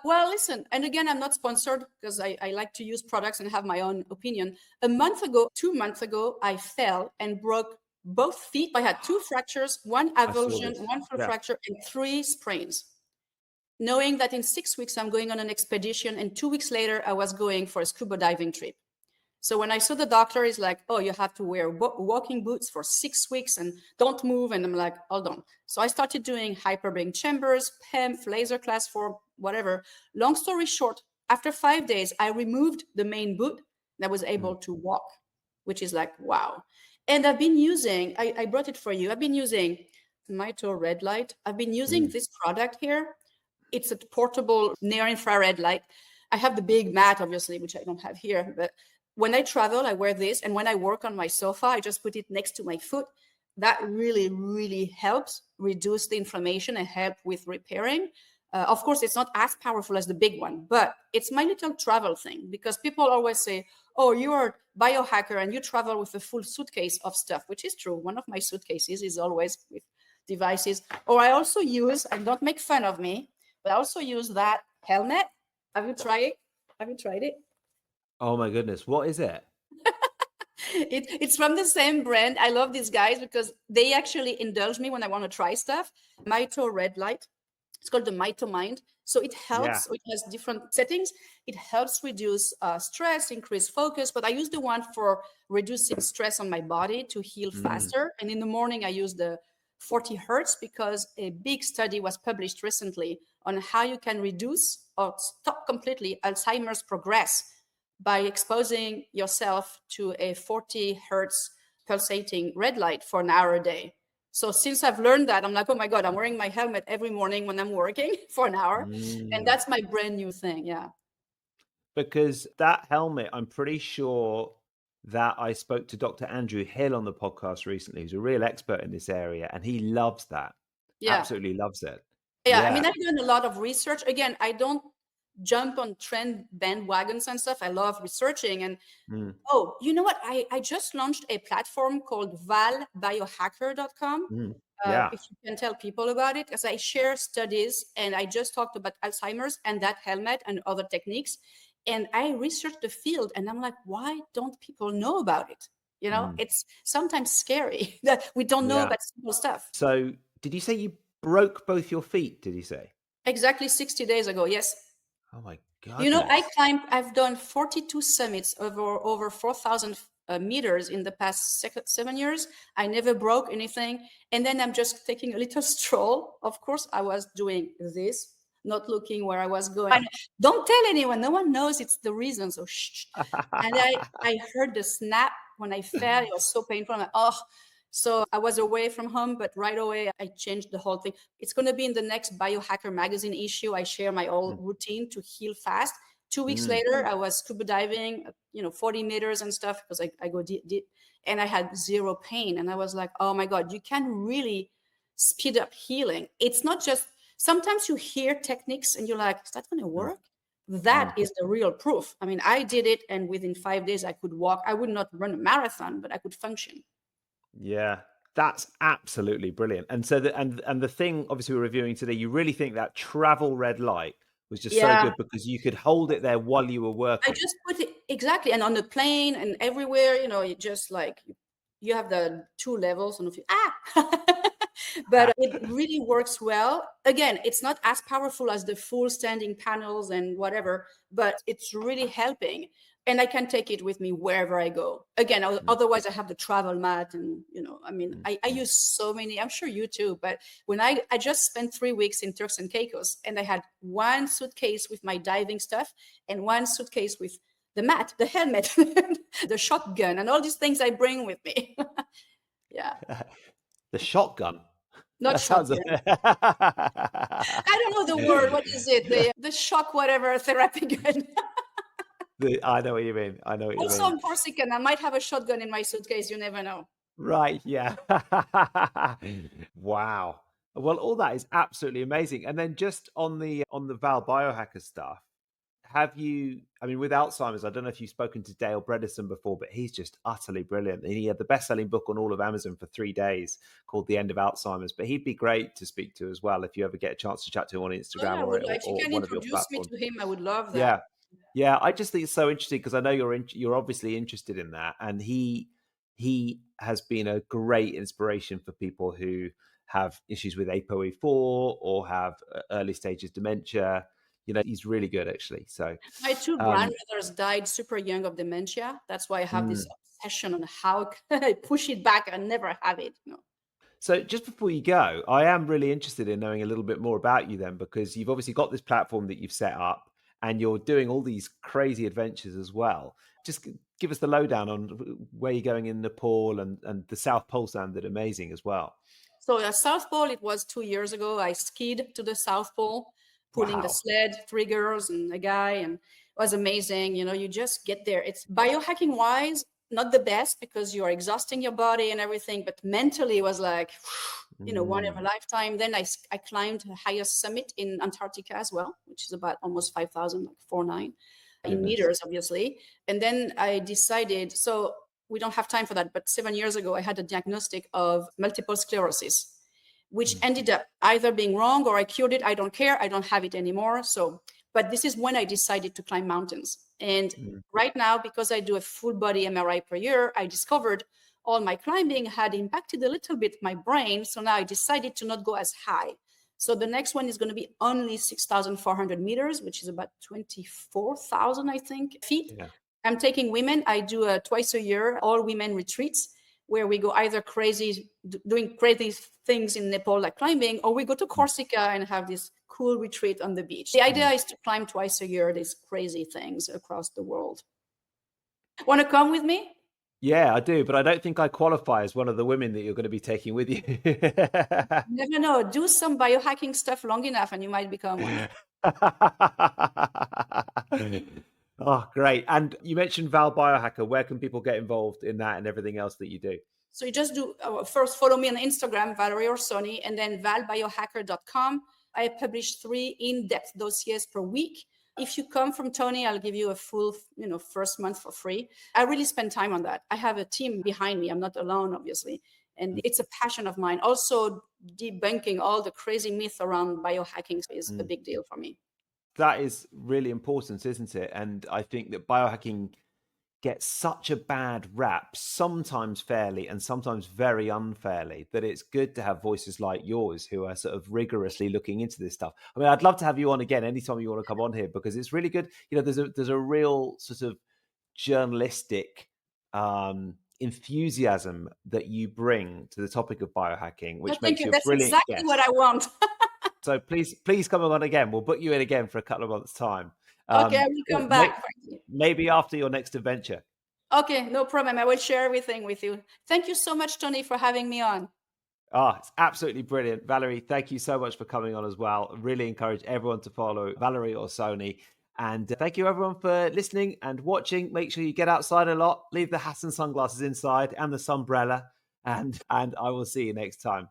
Well, listen, and again, I'm not sponsored because I like to use products and have my own opinion. A month ago, 2 months ago, I fell and broke both feet. I had two fractures, one I saw avulsion, this. one full Yeah. fracture, and three sprains. Knowing that in 6 weeks, I'm going on an expedition, and 2 weeks later, I was going for a scuba diving trip. So when I saw the doctor, he's like, oh, you have to wear walking boots for 6 weeks and don't move. And I'm like, hold on. So I started doing hyperbaric chambers, PEMF, laser class 4, whatever. Long story short, after 5 days, I removed the main boot and I was able to walk, which is like, wow. And I've been using, I brought it for you. I've been using Mito Red Light. I've been using this product here. It's a portable near infrared light. I have the big mat, obviously, which I don't have here. But when I travel, I wear this. And when I work on my sofa, I just put it next to my foot. That really, really helps reduce the inflammation and help with repairing. Of course, it's not as powerful as the big one, but it's my little travel thing because people always say, oh, you're a biohacker and you travel with a full suitcase of stuff, which is true. One of my suitcases is always with devices. Or I also use, and don't make fun of me, but I also use that helmet. Have you tried it? Have you tried it? Oh my goodness. What is it? It's from the same brand. I love these guys because they actually indulge me when I want to try stuff. Mito Red Light. It's called the Mito Mind. So it Yeah. helps. It has different settings. It helps reduce stress, increase focus. But I use the one for reducing stress on my body to heal faster. And in the morning, I use the 40 hertz because a big study was published recently on how you can reduce or stop completely Alzheimer's progress by exposing yourself to a 40 hertz pulsating red light for an hour a day. So since I've learned that, I'm like, oh my God, I'm wearing my helmet every morning when I'm working for an hour. And Mm. that's my brand new thing. Yeah. Because that helmet, I'm pretty sure that I spoke to Dr. Andrew Hill on the podcast recently, who's a real expert in this area, and he loves that. Yeah. Absolutely loves it. Yeah. I mean, Yeah. I've done a lot of research. Again, I don't jump on trend bandwagons and stuff. I love researching. And Mm. oh, you know what? I just launched a platform called valbiohacker.com. Mm. Yeah. If you can tell people about it, as I share studies and I just talked about Alzheimer's and that helmet and other techniques. And I researched the field and I'm like, why don't people know about it? You know, Mm. it's sometimes scary that we don't know Yeah. about simple stuff. So did you say you broke both your feet, did you say? Exactly 60 days ago. Yes. Oh my You know, goodness. I've done 42 summits over 4,000 meters in the past 7 years. I never broke anything. And then I'm just taking a little stroll. Of course, I was doing this, not looking where I was going. Don't tell anyone. No one knows it's the reason. So shh. And I heard the snap when I fell. It was so painful. I'm like, oh. So I was away from home, but right away I changed the whole thing. It's going to be in the next Biohacker magazine issue. I share my whole Mm. routine to heal fast. 2 weeks Mm. later, I was scuba diving, 40 meters and stuff because I go deep, and I had zero pain. And I was like, oh my God, you can really speed up healing. It's not just, sometimes you hear techniques and you're like, is that going to Mm. work? That Mm. is the real proof. I mean, I did it and within 5 days I could walk. I would not run a marathon, but I could function. Yeah. That's absolutely brilliant. And so the thing obviously we're reviewing today, you really think that travel red light was just so Yeah, good because you could hold it there while you were I working. just put it exactly, and on the plane and everywhere, you just like you have the two levels, and if you but it really works well. Again, it's not as powerful as the full standing panels and whatever, but it's really helping. And I can take it with me wherever I go. Again, Mm. otherwise I have the travel mat, and I mean, Mm. I use so many. I'm sure you too, but when I just spent 3 weeks in Turks and Caicos, and I had one suitcase with my diving stuff and one suitcase with the mat, the helmet, the shotgun, and all these things I bring with me. Yeah, The shotgun. not That sounds shotgun. I don't know the word. What is it? The shock whatever therapy gun. I know what you mean. I know what you Also, mean. I'm Corsican. I might have a shotgun in my suitcase. You never know. Right, yeah. Wow. Well, all that is absolutely amazing. And then just on the Val Biohacker stuff, have you, I mean, with Alzheimer's, I don't know if you've spoken to Dale Bredesen before, but he's just utterly brilliant. And he had the best-selling book on all of Amazon for 3 days called The End of Alzheimer's. But he'd be great to speak to as well if you ever get a chance to chat to him on Oh Instagram yeah, I would like. If you or can one of your introduce me platforms. to him, I would love that. Yeah. Yeah, I just think it's so interesting because I know you're obviously interested in that, and he has been a great inspiration for people who have issues with ApoE4 or have early stages dementia. He's really good actually. So, My two um, grandmothers died super young of dementia. That's why I have this mm. obsession on how can I push it back and never have it. So just before you go, I am really interested in knowing a little bit more about you then, because you've obviously got this platform that you've set up and you're doing all these crazy adventures as well. Just give us the lowdown on where you're going in Nepal and the South Pole sounded amazing as well. So South Pole, it was 2 years ago. I skied to the South Pole, pulling the Wow. sled, 3 girls and a guy, and it was amazing. You just get there. It's biohacking wise, not the best because you are exhausting your body and everything, but mentally it was like, one of a Mm, lifetime. Then I climbed the highest summit in Antarctica as well, which is about almost 5,000, like 4.9 in goodness. meters, obviously. And then I decided, so we don't have time for that, but 7 years ago, I had a diagnostic of multiple sclerosis, which Mm, ended up either being wrong or I cured it. I don't care. I don't have it anymore. So, but this is when I decided to climb mountains. And mm, right now, because I do a full body MRI per year, I discovered all my climbing had impacted a little bit my brain. So now I decided to not go as high. So the next one is going to be only 6,400 meters, which is about 24,000, I think, feet. yeah. I'm taking women. I do a twice a year all women retreats where we go either crazy, doing crazy things in Nepal, like climbing, or we go to Mm, Corsica and have this cool retreat on the beach. The idea mm. is to climb twice a year these crazy things across the world. Want to come with me? Yeah, I do, but I don't think I qualify as one of the women that you're going to be taking with you. You never know. Do some biohacking stuff long enough and you might become one. Oh, great. And you mentioned Val Biohacker. Where can people get involved in that and everything else that you do? So you just do first follow me on Instagram, Valerie Orsoni, and then valbiohacker.com. I publish 3 in-depth dossiers per week. If you come from Tony, I'll give you a full, first month for free. I really spend time on that. I have a team behind me. I'm not alone, obviously. And it's a passion of mine. Also, debunking all the crazy myth around biohacking is a Mm. big deal for me. That is really important, isn't it? And I think that biohacking gets such a bad rap, sometimes fairly and sometimes very unfairly, that it's good to have voices like yours who are sort of rigorously looking into this stuff. I mean, I'd love to have you on again anytime you want to come on here, because it's really good. There's a real sort of journalistic enthusiasm that you bring to the topic of biohacking, Oh, which thank makes you. you a That's brilliant exactly what guest. I want. So please come on again. We'll book you in again for a couple of months' time. Okay, I will come back. Thank you. Maybe after your next adventure. Okay, no problem. I will share everything with you. Thank you so much, Tony, for having me on. It's absolutely brilliant. Valerie, thank you so much for coming on as well. Really encourage everyone to follow Valerie Orsoni. And thank you everyone for listening and watching. Make sure you get outside a lot, leave the hats and sunglasses inside and the sunbrella. And I will see you next time.